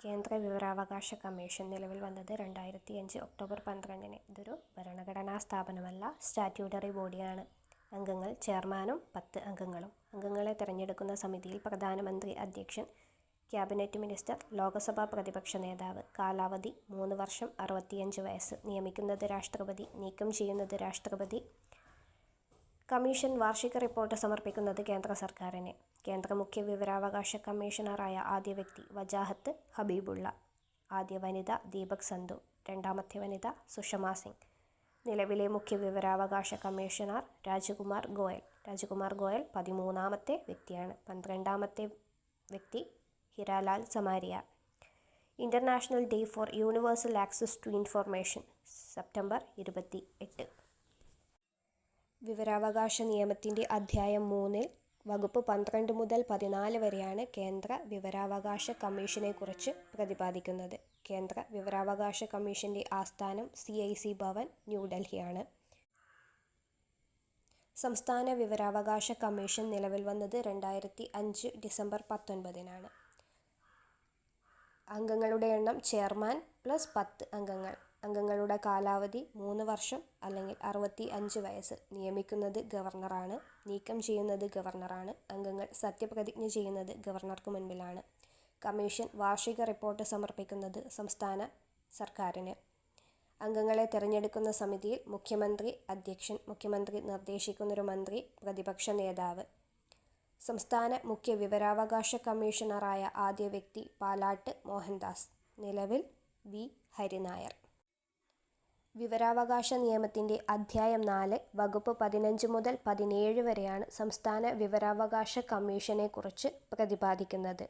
കേന്ദ്ര വിവരാവകാശ കമ്മീഷൻ നിലവിൽ വന്നത് 2005 ഒക്ടോബർ 12-ന്. ഇതൊരു ഭരണഘടനാ സ്ഥാപനമല്ല, സ്റ്റാറ്റ്യൂട്ടറി ബോഡിയാണ്. അംഗങ്ങൾ ചെയർമാനും 10 അംഗങ്ങളും. അംഗങ്ങളെ തെരഞ്ഞെടുക്കുന്ന സമിതിയിൽ പ്രധാനമന്ത്രി അധ്യക്ഷൻ, ക്യാബിനറ്റ് മിനിസ്റ്റർ, ലോക്സഭാ പ്രതിപക്ഷ നേതാവ്. കാലാവധി 3 വർഷം, 65 വയസ്സ്. നിയമിക്കുന്നത് രാഷ്ട്രപതി, നീക്കം ചെയ്യുന്നത് രാഷ്ട്രപതി. കമ്മീഷൻ വാർഷിക റിപ്പോർട്ട് സമർപ്പിക്കുന്നത് കേന്ദ്ര സർക്കാരിന്. കേന്ദ്ര മുഖ്യ വിവരാവകാശ കമ്മീഷണറായ ആദ്യ വ്യക്തി വജാഹത്ത് ഹബീബുള്ള. ആദ്യ വനിത ദീപക് സന്ധു. രണ്ടാമത്തെ വനിത സുഷമ സിംഗ്. നിലവിലെ മുഖ്യ വിവരാവകാശ കമ്മീഷണർ രാജകുമാർ ഗോയൽ. രാജകുമാർ ഗോയൽ 13ാമത്തെ വ്യക്തിയാണ്. 12ാമത്തെ വ്യക്തി Hiralal Samariya. International day for universal access to information September 28. വിവരാവകാശ നിയമത്തിൻ്റെ അധ്യായം 3-ൽ വകുപ്പ് 12 മുതൽ 14 വരെയാണ് കേന്ദ്ര വിവരാവകാശ കമ്മീഷനെക്കുറിച്ച് പ്രതിപാദിക്കുന്നത്. കേന്ദ്ര വിവരാവകാശ കമ്മീഷൻ്റെ ആസ്ഥാനം CIC ഭവൻ, ന്യൂഡൽഹിയാണ്. സംസ്ഥാന വിവരാവകാശ കമ്മീഷൻ നിലവിൽ വന്നത് 2005 ഡിസംബർ 19-നാണ്. അംഗങ്ങളുടെ എണ്ണം ചെയർമാൻ പ്ലസ് 10 അംഗങ്ങൾ. അംഗങ്ങളുടെ കാലാവധി 3 വർഷം അല്ലെങ്കിൽ 65 വയസ്സ്. നിയമിക്കുന്നത് ഗവർണറാണ്, നീക്കം ചെയ്യുന്നത് ഗവർണറാണ്. അംഗങ്ങൾ സത്യപ്രതിജ്ഞ ചെയ്യുന്നത് ഗവർണർക്ക് മുൻപിലാണ്. കമ്മീഷൻ വാർഷിക റിപ്പോർട്ട് സമർപ്പിക്കുന്നത് സംസ്ഥാന സർക്കാരിന്. അംഗങ്ങളെ തെരഞ്ഞെടുക്കുന്ന സമിതിയിൽ മുഖ്യമന്ത്രി അധ്യക്ഷൻ, മുഖ്യമന്ത്രി നിർദ്ദേശിക്കുന്നൊരു മന്ത്രി, പ്രതിപക്ഷ നേതാവ്. സംസ്ഥാന മുഖ്യ വിവരാവകാശ കമ്മീഷണറായ ആദ്യ വ്യക്തി പാലാട്ട് മോഹൻദാസ്. നിലവിൽ V ഹരിനായർ. വിവരാവകാശ നിയമത്തിൻ്റെ അധ്യായം 4 വകുപ്പ് 15 മുതൽ 17 വരെയാണ് സംസ്ഥാന വിവരാവകാശ കമ്മീഷനെക്കുറിച്ച് പ്രതിപാദിക്കുന്നത്.